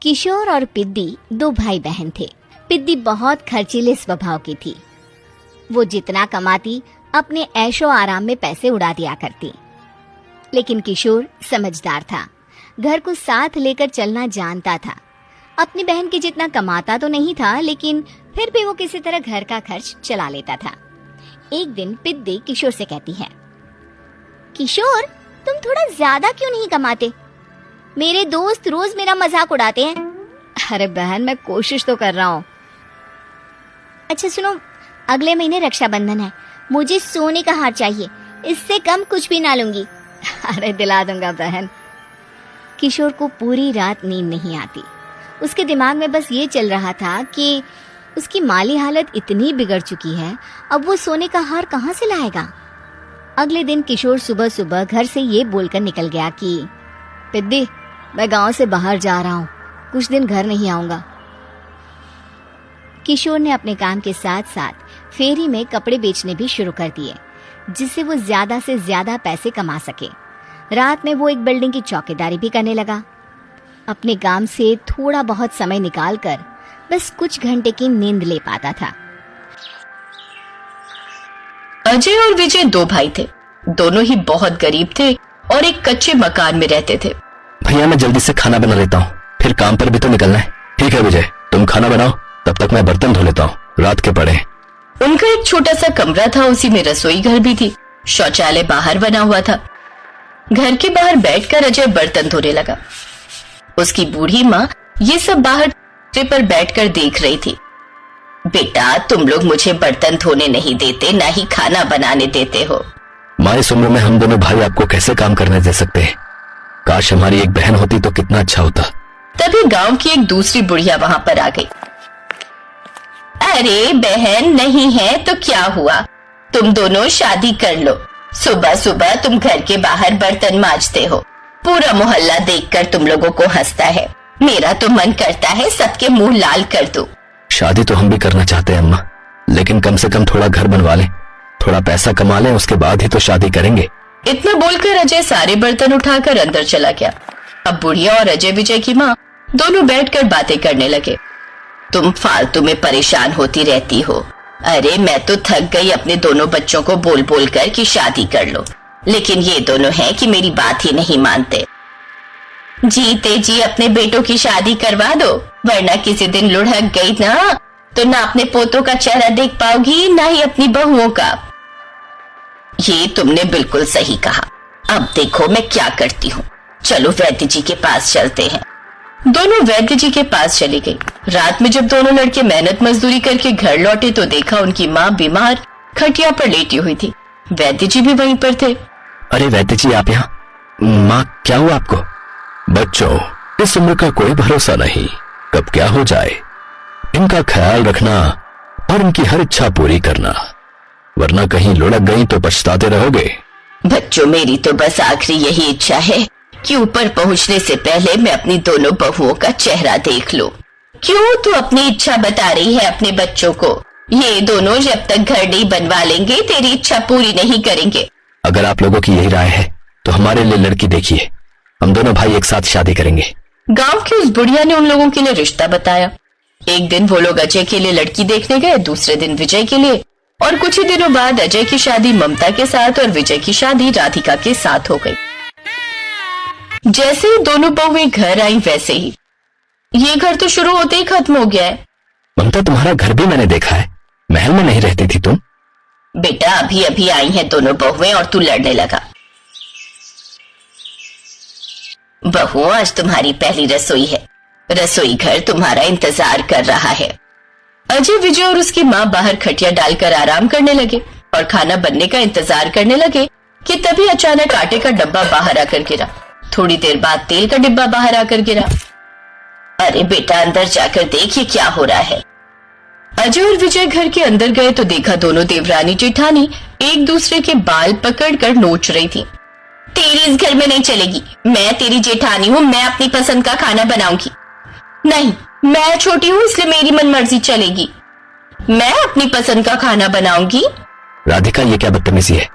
किशोर और पिद्दी दो भाई बहन थे। पिद्दी बहुत खर्चीले स्वभाव की थी। वो जितना कमाती अपने ऐशो आराम में पैसे उड़ा दिया करती। लेकिन किशोर समझदार था, घर को साथ लेकर चलना जानता था। अपनी बहन के जितना कमाता तो नहीं था, लेकिन फिर भी वो किसी तरह घर का खर्च चला लेता था। एक दिन पिद्दी किशोर से कहती है, किशोर तुम थोड़ा ज्यादा क्यों नहीं कमाते? मेरे दोस्त रोज मेरा मजाक उड़ाते हैं। अरे बहन, मैं कोशिश तो कर रहा हूँ। अच्छा सुनो, अगले महीने रक्षाबंधन है, मुझे सोने का हार चाहिए, इससे कम कुछ भी ना लूंगी। अरे दिला दूंगा बहन। किशोर को पूरी रात नींद नहीं आती। उसके दिमाग में बस ये चल रहा था कि उसकी माली हालत इतनी बिगड़ चुकी है, अब वो सोने का हार कहाँ से लाएगा। अगले दिन किशोर सुबह सुबह घर से ये बोलकर निकल गया कि पिद्दी, मैं गांव से बाहर जा रहा हूँ, कुछ दिन घर नहीं आऊंगा। किशोर ने अपने काम के साथ साथ फेरी में कपड़े बेचने भी शुरू कर दिए, जिससे वो ज्यादा से ज्यादा पैसे कमा सके। रात में वो एक बिल्डिंग की चौकीदारी भी करने लगा। अपने काम से थोड़ा बहुत समय निकालकर बस कुछ घंटे की नींद ले पाता था। अजय और विजय दो भाई थे। दोनों ही बहुत गरीब थे और एक कच्चे मकान में रहते थे। भैया मैं जल्दी से खाना बना लेता हूँ, फिर काम पर भी तो निकलना है। ठीक है विजय, तुम खाना बनाओ, तब तक मैं बर्तन धो लेता हूँ, रात के पड़े। उनका एक छोटा सा कमरा था, उसी में रसोई घर भी थी। शौचालय बाहर बना हुआ था। घर के बाहर बैठकर अजय बर्तन धोने लगा। उसकी बूढ़ी माँ ये सब बाहर पर बैठकर देख रही थी। बेटा, तुम लोग मुझे बर्तन धोने नहीं देते, ना ही खाना बनाने देते हो। माँ, इस उम्र में हम दोनों भाई आपको कैसे काम करने दे सकते हैं? काश हमारी एक बहन होती तो कितना अच्छा होता। तभी गांव की एक दूसरी बुढ़िया वहां पर आ गई। अरे बहन नहीं है तो क्या हुआ, तुम दोनों शादी कर लो। सुबह सुबह तुम घर के बाहर बर्तन मांजते हो, पूरा मोहल्ला देखकर तुम लोगों को हंसता है। मेरा तो मन करता है सबके मुंह लाल कर दूं। शादी तो हम भी करना चाहते हैं अम्मा, लेकिन कम से कम थोड़ा घर बनवा लें, थोड़ा पैसा कमा लें, उसके बाद ही तो शादी करेंगे। इतना बोलकर अजय सारे बर्तन उठाकर अंदर चला गया। अब बुढ़िया और अजय विजय की माँ दोनों बैठकर बातें करने लगे। तुम फालतू में परेशान होती रहती हो। अरे मैं तो थक गई अपने दोनों बच्चों को बोल बोल कर कि शादी कर लो, लेकिन ये दोनों हैं कि मेरी बात ही नहीं मानते। जीते जी अपने बेटों की शादी करवा दो, वरना किसी दिन लुढ़क गई ना तो ना अपने पोतों का चेहरा देख पाओगी, ना ही अपनी बहुओं का। ये तुमने बिल्कुल सही कहा। अब देखो मैं क्या करती हूँ, चलो वैद्य जी के पास चलते हैं। दोनों वैद्य जी के पास चली गई। रात में जब दोनों लड़के मेहनत मजदूरी करके घर लौटे तो देखा उनकी माँ बीमार खटिया पर लेटी हुई थी। वैद्य जी भी वहीं पर थे। अरे वैद्य जी, आप यहाँ? माँ, क्या हुआ आपको? बच्चों, इस उम्र का कोई भरोसा नहीं, कब क्या हो जाए। इनका ख्याल रखना और इनकी हर इच्छा पूरी करना, वरना कहीं लुढ़क गई तो पछताते रहोगे। बच्चों, मेरी तो बस आखिरी यही इच्छा है कि ऊपर पहुंचने से पहले मैं अपनी दोनों बहुओं का चेहरा देख लूं। क्यों तू अपनी इच्छा बता रही है अपने बच्चों को? ये दोनों जब तक घर नहीं बनवा लेंगे तेरी इच्छा पूरी नहीं करेंगे। अगर आप लोगों की यही राय है तो हमारे लिए लड़की देखिए, हम दोनों भाई एक साथ शादी करेंगे। गांव की उस बुढ़िया ने उन लोगों के लिए रिश्ता बताया। एक दिन वो लोग अजय के लिए लड़की देखने गए, दूसरे दिन विजय के लिए, और कुछ ही दिनों बाद अजय की शादी ममता के साथ और विजय की शादी राधिका के साथ हो गई। जैसे ही दोनों बहुएं घर आई वैसे ही ये घर तो शुरू होते ही खत्म हो गया है। ममता, तुम्हारा घर भी मैंने देखा है, महल में नहीं रहती थी तुम? बेटा, अभी अभी आई हैं दोनों बहुएं और तू लड़ने लगा। बहू, आज तुम्हारी पहली रसोई है, रसोई घर तुम्हारा इंतजार कर रहा है। अजय, विजय और उसकी माँ बाहर खटिया डालकर आराम करने लगे और खाना बनने का इंतजार करने लगे कि तभी अचानक आटे का डब्बा बाहर आकर गिरा। थोड़ी देर बाद तेल का डिब्बा बाहर आकर गिरा। अरे बेटा, अंदर जाकर देखिए क्या हो रहा है। अजय और विजय घर के अंदर गए तो देखा दोनों देवरानी जेठानी एक दूसरे के बाल पकड़कर नोच रही थी। तेरी इस घर में नहीं चलेगी, मैं तेरी जेठानी हूँ, मैं अपनी पसंद का खाना बनाऊंगी। नहीं, मैं छोटी हूँ इसलिए मेरी मनमर्जी चलेगी, मैं अपनी पसंद का खाना बनाऊंगी। राधिका, ये क्या बदतमीजी है,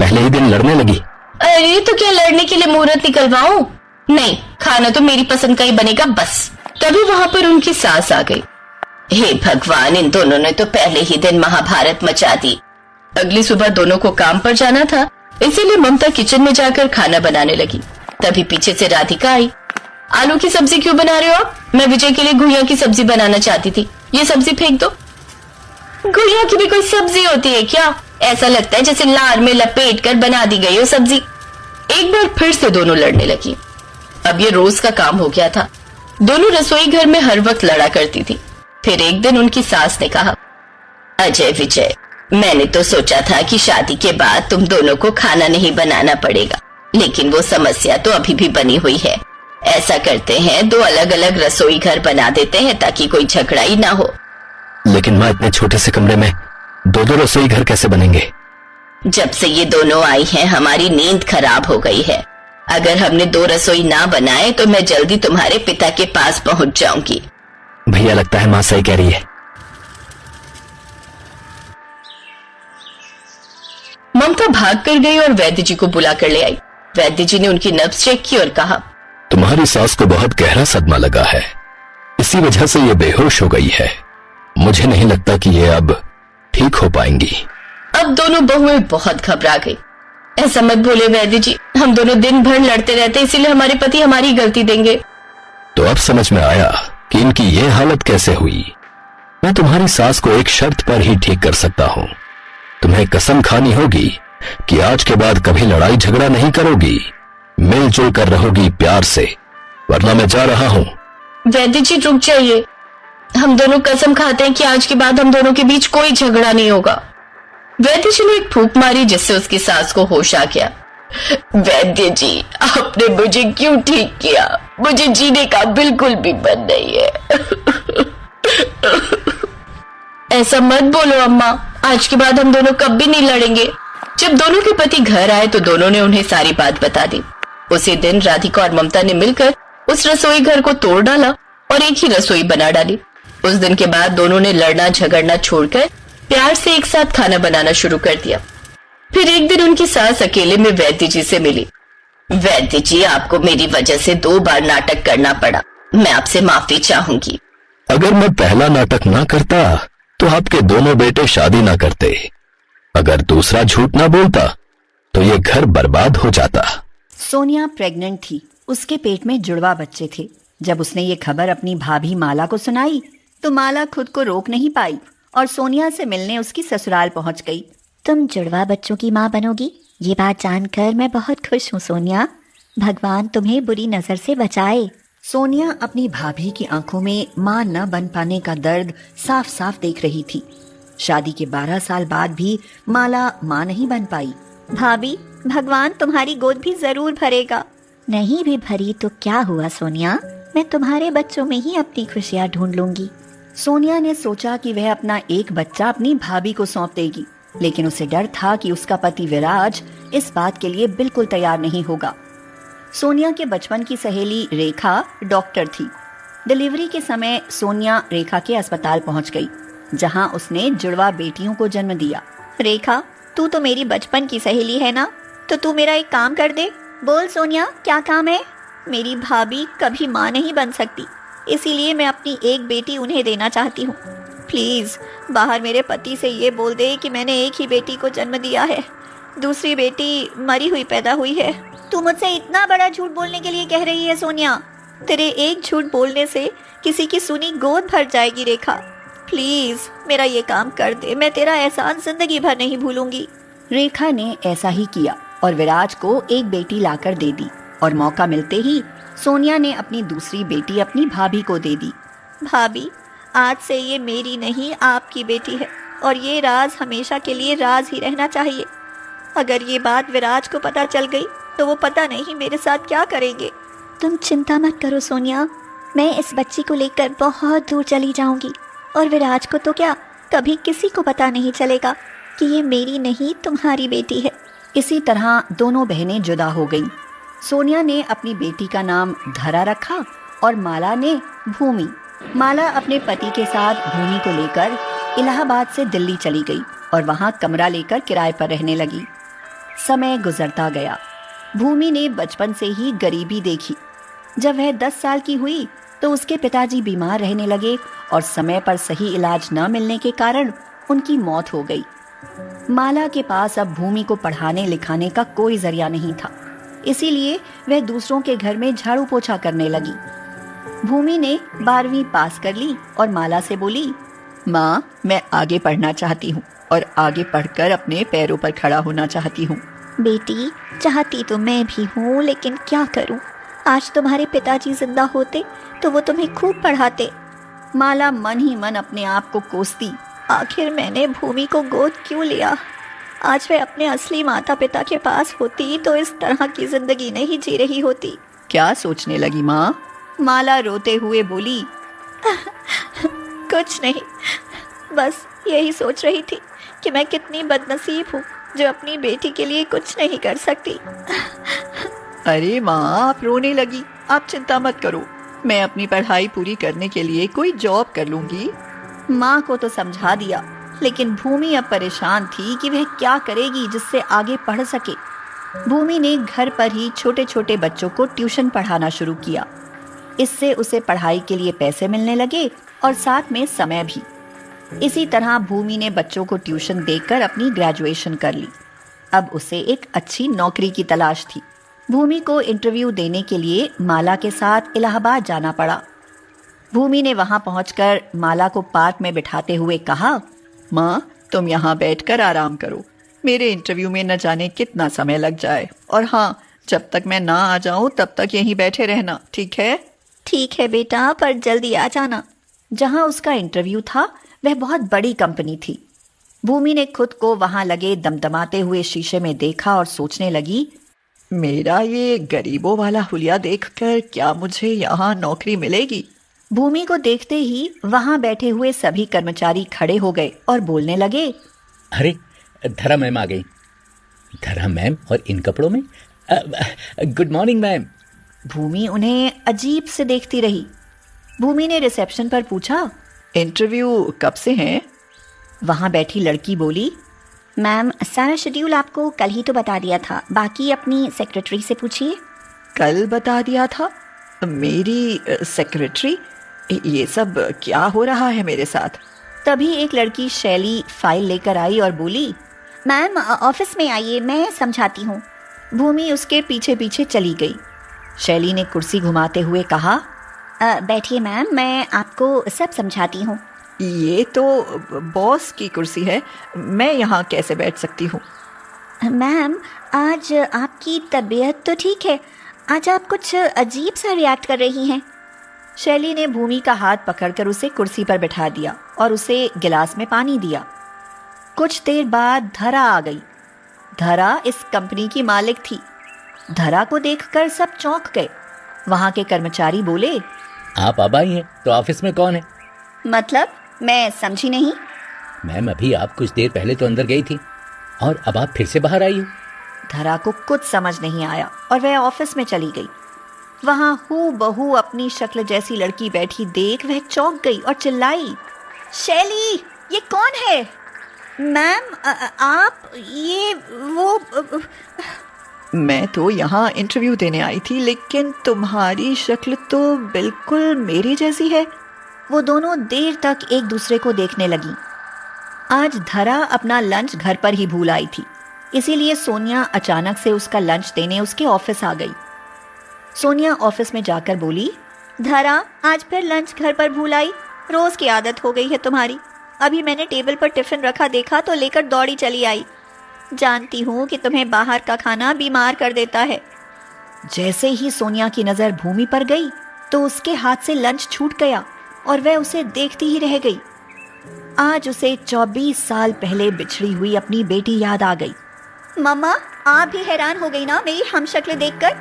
पहले ही दिन लड़ने लगी। अरे तो क्या लड़ने के लिए मुहूर्त निकलवाऊं? नहीं, खाना तो मेरी पसंद का ही बनेगा बस। तभी वहां पर उनकी सास आ गई। हे भगवान, इन दोनों ने तो पहले ही दिन महाभारत मचा दी। अगली सुबह दोनों को काम पर जाना था, इसीलिए ममता किचन में जाकर खाना बनाने लगी। तभी पीछे से राधिका आई। आलू की सब्जी क्यों बना रहे हो आप? मैं विजय के लिए घुइयां की सब्जी बनाना चाहती थी, ये सब्जी फेंक दो। घुइयां की भी कोई सब्जी होती है क्या? ऐसा लगता है जैसे लार में लपेट कर बना दी गई हो सब्जी। एक बार फिर से दोनों लड़ने लगी। अब ये रोज का काम हो गया था। दोनों रसोई घर में हर वक्त लड़ा करती थी। फिर एक दिन उनकी सास ने कहा, अजय विजय, मैंने तो सोचा था कि शादी के बाद तुम दोनों को खाना नहीं बनाना पड़ेगा, लेकिन वो समस्या तो अभी भी बनी हुई है। ऐसा करते हैं, 2 अलग अलग रसोई घर बना देते हैं ताकि कोई झगड़ा ही ना हो। लेकिन माँ, इतने छोटे से कमरे में 2 रसोई घर कैसे बनेंगे? जब से ये दोनों आई हैं, हमारी नींद खराब हो गई है। अगर हमने 2 रसोई ना बनाए तो मैं जल्दी तुम्हारे पिता के पास पहुंच जाऊंगी। भैया, लगता है माँ सही कह रही है। ममता भाग कर गई और वैद्य जी को बुला कर ले आई। वैद्य जी ने उनकी नब्ज चेक की और कहा, तुम्हारी सास को बहुत गहरा सदमा लगा है, इसी वजह से ये बेहोश हो गई है। मुझे नहीं लगता कि ये अब ठीक हो पाएंगी। अब दोनों बहुएं बहुत घबरा गई। ऐसा मत बोले वैद्य जी, हम दोनों दिन भर लड़ते रहते, इसीलिए हमारे पति हमारी गलती देंगे। तो अब समझ में आया कि इनकी ये हालत कैसे हुई। मैं तुम्हारी सास को एक शर्त पर ही ठीक कर सकता हूँ। तुम्हें कसम खानी होगी कि आज के बाद कभी लड़ाई झगड़ा नहीं करोगी, मिलजुल कर रहोगी प्यार से, वरना मैं जा रहा हूँ। वैद्य जी रुक जाइए, हम दोनों कसम खाते हैं कि आज के बाद हम दोनों के बीच कोई झगड़ा नहीं होगा। वैद्य जी ने एक फूंक मारी जिससे उसकी सास को होश आ गया। वैद्य जी, आपने मुझे क्यों ठीक किया? मुझे जीने का बिल्कुल भी मन नहीं है। ऐसा मत बोलो अम्मा, आज के बाद हम दोनों कभी नहीं लड़ेंगे। जब दोनों के पति घर आए तो दोनों ने उन्हें सारी बात बता दी। उसी दिन राधिका और ममता ने मिलकर उस रसोई घर को तोड़ डाला और एक ही रसोई बना डाली। उस दिन के बाद दोनों ने लड़ना झगड़ना छोड़कर प्यार से एक साथ खाना बनाना शुरू कर दिया। फिर एक दिन उनकी सास अकेले में वैद्य जी से मिली। वैद्य जी, आपको मेरी वजह से 2 बार नाटक करना पड़ा, मैं आपसे माफी चाहूंगी। अगर मैं पहला नाटक ना करता तो आपके दोनों बेटे शादी ना करते। अगर दूसरा झूठ ना बोलता तो ये घर बर्बाद हो जाता। सोनिया प्रेग्नेंट थी, उसके पेट में जुड़वा बच्चे थे। जब उसने ये खबर अपनी भाभी माला को सुनाई तो माला खुद को रोक नहीं पाई और सोनिया से मिलने उसकी ससुराल पहुंच गई। तुम जुड़वा बच्चों की माँ बनोगी, ये बात जानकर मैं बहुत खुश हूँ सोनिया। भगवान तुम्हें बुरी नजर से बचाए। सोनिया अपनी भाभी की आंखों में माँ न बन पाने का दर्द साफ साफ देख रही थी। शादी के 12 साल बाद भी माला माँ नहीं बन पाई। भाभी, भगवान तुम्हारी गोद भी जरूर भरेगा। नहीं भी भरी तो क्या हुआ सोनिया, मैं तुम्हारे बच्चों में ही अपनी खुशियाँ ढूंढ लूंगी। सोनिया ने सोचा कि वह अपना एक बच्चा अपनी भाभी को सौंप देगी, लेकिन उसे डर था कि उसका पति विराज इस बात के लिए बिल्कुल तैयार नहीं होगा। सोनिया के बचपन की सहेली रेखा डॉक्टर थी। डिलीवरी के समय सोनिया रेखा के अस्पताल पहुंच गई, जहां उसने जुड़वा बेटियों को जन्म दिया। रेखा, तू तो मेरी बचपन की सहेली है ना, तो तू मेरा एक काम कर दे। बोल सोनिया, क्या काम है? मेरी भाभी कभी माँ नहीं बन सकती, इसीलिए मैं अपनी एक बेटी उन्हें देना चाहती हूँ। प्लीज बाहर मेरे पति से ये बोल दे कि मैंने एक ही बेटी को जन्म दिया है, दूसरी बेटी मरी हुई पैदा हुई है। तू मुझसे इतना बड़ा झूठ बोलने के लिए कह रही है सोनिया? तेरे एक झूठ बोलने से किसी की सुनी गोद भर जाएगी रेखा। प्लीज मेरा ये काम कर दे, मैं तेरा एहसान जिंदगी भर नहीं भूलूंगी। रेखा ने ऐसा ही किया और विराज को एक बेटी लाकर दे दी और मौका मिलते ही सोनिया ने अपनी दूसरी बेटी अपनी भाभी को दे दी। भाभी, आज से ये मेरी नहीं आपकी बेटी है और ये राज हमेशा के लिए राज ही रहना चाहिए। अगर ये बात विराज को पता चल गई तो वो पता नहीं मेरे साथ क्या करेंगे। तुम चिंता मत करो सोनिया, मैं इस बच्ची को लेकर बहुत दूर चली जाऊंगी और विराज को तो क्या, कभी किसी को पता नहीं चलेगा कि ये मेरी नहीं तुम्हारी बेटी है। इसी तरह दोनों बहनें जुदा हो गईं। सोनिया ने अपनी बेटी का नाम धरा रखा और माला ने भूमि। माला अपने पति के साथ भूमि को लेकर इलाहाबाद से दिल्ली चली गई और वहां कमरा लेकर किराए पर रहने लगी। समय गुजरता गया। भूमि ने बचपन से ही गरीबी देखी। जब वह 10 साल की हुई तो उसके पिताजी बीमार रहने लगे और समय पर सही इलाज न मिलने के कारण उनकी मौत हो गई। माला के पास अब भूमि को पढ़ाने लिखाने का कोई जरिया नहीं था, इसीलिए वह दूसरों के घर में झाड़ू पोछा करने लगी। भूमि ने 12वीं पास कर ली और माला से बोली, माँ, मैं आगे पढ़ना चाहती हूँ और आगे पढ़कर अपने पैरों पर खड़ा होना चाहती हूँ। बेटी, चाहती तो मैं भी हूँ, लेकिन क्या करूँ? आज तुम्हारे पिताजी जिंदा होते तो वो तुम्हें खूब पढ़ाते। माला मन ही मन अपने आप को कोसती, आखिर मैंने भूमि को गोद क्यों लिया? आज वह अपने असली माता पिता के पास होती तो इस तरह की जिंदगी नहीं जी रही होती। क्या सोचने लगी माँ? माला रोते हुए बोली, कुछ नहीं, बस यही सोच रही थी कि मैं कितनी बदनसीब हूँ जो अपनी बेटी के लिए कुछ नहीं कर सकती। अरे माँ, आप रोने लगी। आप चिंता मत करो, मैं अपनी पढ़ाई पूरी करने के लिए कोई जॉब कर लूंगी। माँ को तो समझा दिया, लेकिन भूमि अब परेशान थी कि वह क्या करेगी जिससे आगे पढ़ सके। भूमि ने घर पर ही छोटे छोटे बच्चों को ट्यूशन पढ़ाना शुरू किया। इससे उसे पढ़ाई के लिए पैसे मिलने लगे और साथ में समय भी। इसी तरह भूमि ने बच्चों को ट्यूशन देकर अपनी ग्रेजुएशन कर ली। अब उसे एक अच्छी नौकरी की तलाश थी। भूमि को इंटरव्यू देने के लिए माला के साथ इलाहाबाद जाना पड़ा। भूमि ने वहां पहुंचकर माला को पार्क में बिठाते हुए कहा, माँ, तुम यहाँ बैठकर आराम करो। मेरे इंटरव्यू में न जाने कितना समय लग जाए, और हाँ, जब तक मैं ना आ जाऊं तब तक यहीं बैठे रहना, ठीक है? ठीक है बेटा, पर जल्दी आ जाना। जहां उसका इंटरव्यू था वह बहुत बड़ी कंपनी थी। भूमि ने खुद को वहां लगे दमदमाते हुए शीशे में देखा और सोचने लगी, मेरा ये गरीबों वाला हुलिया देखकर क्या मुझे यहाँ नौकरी मिलेगी? भूमि को देखते ही वहां बैठे हुए सभी कर्मचारी खड़े हो गए और बोलने लगे, अरे, धरा मैम आ गई। धरा मैम, और इन कपड़ों में? Good morning ma'am. भूमि उन्हें अजीब से देखती रही। भूमि ने रिसेप्शन पर पूछा, इंटरव्यू कब से है? वहां बैठी लड़की बोली, मैम, सारा शेड्यूल आपको कल ही तो बता दिया था, बाकी अपनी सेक्रेटरी से पूछिए। कल बता दिया था? मेरी सेक्रेटरी? ये सब क्या हो रहा है मेरे साथ? तभी एक लड़की शैली फाइल लेकर आई और बोली, मैम, ऑफिस में आइए, मैं समझाती हूँ। भूमि उसके पीछे पीछे चली गई। शैली ने कुर्सी घुमाते हुए कहा, बैठिए मैम, मैं आपको सब समझाती हूँ। ये तो बॉस की कुर्सी है, मैं यहाँ कैसे बैठ सकती हूँ? मैम, आज आपकी तबीयत तो ठीक है, आज आप कुछ अजीब सा रिएक्ट कर रही हैं। शैली ने भूमि का हाथ पकड़कर उसे कुर्सी पर बैठा दिया और उसे गिलास में पानी दिया। कुछ देर बाद धरा आ गई। धरा इस कंपनी की मालिक थी। धरा को देखकर सब चौंक गए। वहां के कर्मचारी बोले, आप अब आई हैं, तो ऑफिस में कौन है? मतलब, मैं समझी नहीं। मैम, अभी आप कुछ देर पहले तो अंदर गई थी और अब आप फिर से बाहर आई हो। धरा को कुछ समझ नहीं आया और वह ऑफिस में चली गई। वहां हूबहू अपनी शक्ल जैसी लड़की बैठी देख वह चौंक गई और चिल्लाई, शैली, ये कौन है? मैम, आप ये वो मैं तो यहाँ इंटरव्यू देने आई थी, लेकिन तुम्हारी शक्ल तो बिल्कुल मेरी जैसी है। वो दोनों देर तक एक दूसरे को देखने लगी। आज धरा अपना लंच घर पर ही भूल आई थी, इसीलिए सोनिया अचानक से उसका लंच देने उसके ऑफिस आ गई। सोनिया ऑफिस में जाकर बोली, धरा, आज फिर लंच घर पर भूल आई? रोज की आदत हो गई है तुम्हारी। अभी मैंने टेबल पर टिफिन रखा देखा तो लेकर दौड़ी चली आई। जानती हूँ कि तुम्हें बाहर का खाना बीमार कर देता है। जैसे ही सोनिया की नजर भूमि पर गई तो उसके हाथ से लंच छूट गया और वह उसे देखती ही रह गई। आज उसे 24 साल पहले बिछड़ी हुई अपनी बेटी याद आ गई। मम्मा, आप भी हैरान हो गई ना मेरी हमशक्ल देखकर?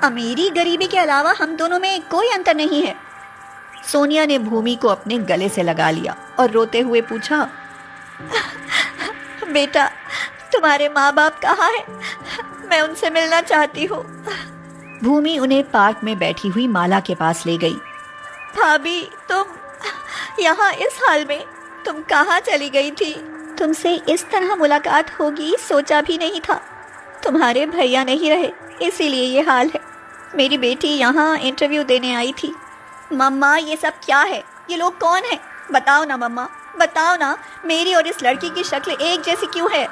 अमीरी गरीबी के अलावा हम दोनों में कोई अंतर नहीं है। सोनिया ने भूमि को अपने गले से लगा लिया और रोते हुए पूछा, बेटा, तुम्हारे माँ बाप कहाँ हैं? मैं उनसे मिलना चाहती हूँ। भूमि उन्हें पार्क में बैठी हुई माला के पास ले गई। भाभी, तुम यहाँ इस हाल में? तुम कहाँ चली गई थी? तुमसे इस तरह मुलाकात होगी सोचा भी नहीं था। तुम्हारे भैया नहीं रहे, इसीलिए ये हाल है। मेरी बेटी यहाँ इंटरव्यू देने आई थी। मम्मा ये सब क्या है? ये लोग कौन है? बताओ ना मम्मा, बताओ ना, मेरी और इस लड़की की शक्ल एक जैसी क्यों है?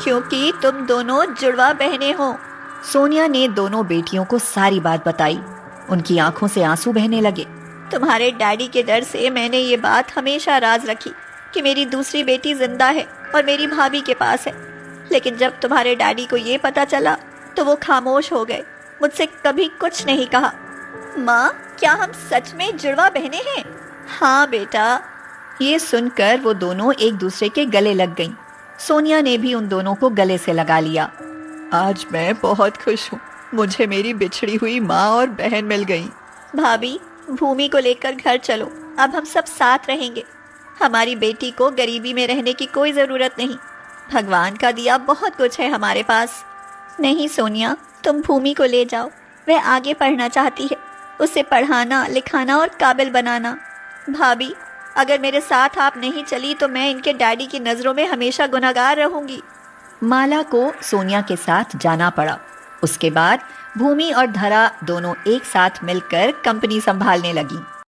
क्योंकि तुम दोनों जुड़वा बहनें हो। सोनिया ने दोनों बेटियों को सारी बात बताई। उनकी आंखों से आंसू बहने लगे। तुम्हारे डैडी के डर से मैंने ये बात हमेशा राज रखी कि मेरी दूसरी बेटी जिंदा है और मेरी भाभी के पास है। लेकिन जब तुम्हारे डैडी को ये पता चला तो वो खामोश हो गए, मुझसे कभी कुछ नहीं कहा। माँ, क्या हम सच में जुड़वा बहनें हैं? हाँ बेटा। ये सुनकर वो दोनों एक दूसरे के गले लग गईं। सोनिया ने भी उन दोनों को गले से लगा लिया। आज मैं बहुत खुश हूँ, मुझे मेरी बिछड़ी हुई माँ और बहन मिल गई। भाभी, भूमि को लेकर घर चलो, अब हम सब साथ रहेंगे। हमारी बेटी को गरीबी में रहने की कोई ज़रूरत नहीं। भगवान का दिया बहुत कुछ है हमारे पास। नहीं सोनिया, तुम भूमि को ले जाओ, वह आगे पढ़ना चाहती है। उसे पढ़ाना, लिखाना और काबिल बनाना। भाभी, अगर मेरे साथ आप नहीं चली तो मैं इनके डैडी की नज़रों में हमेशा गुनहगार रहूंगी। माला को सोनिया के साथ जाना पड़ा। उसके बाद भूमि और धरा दोनों एक साथ मिलकर कंपनी संभालने लगी।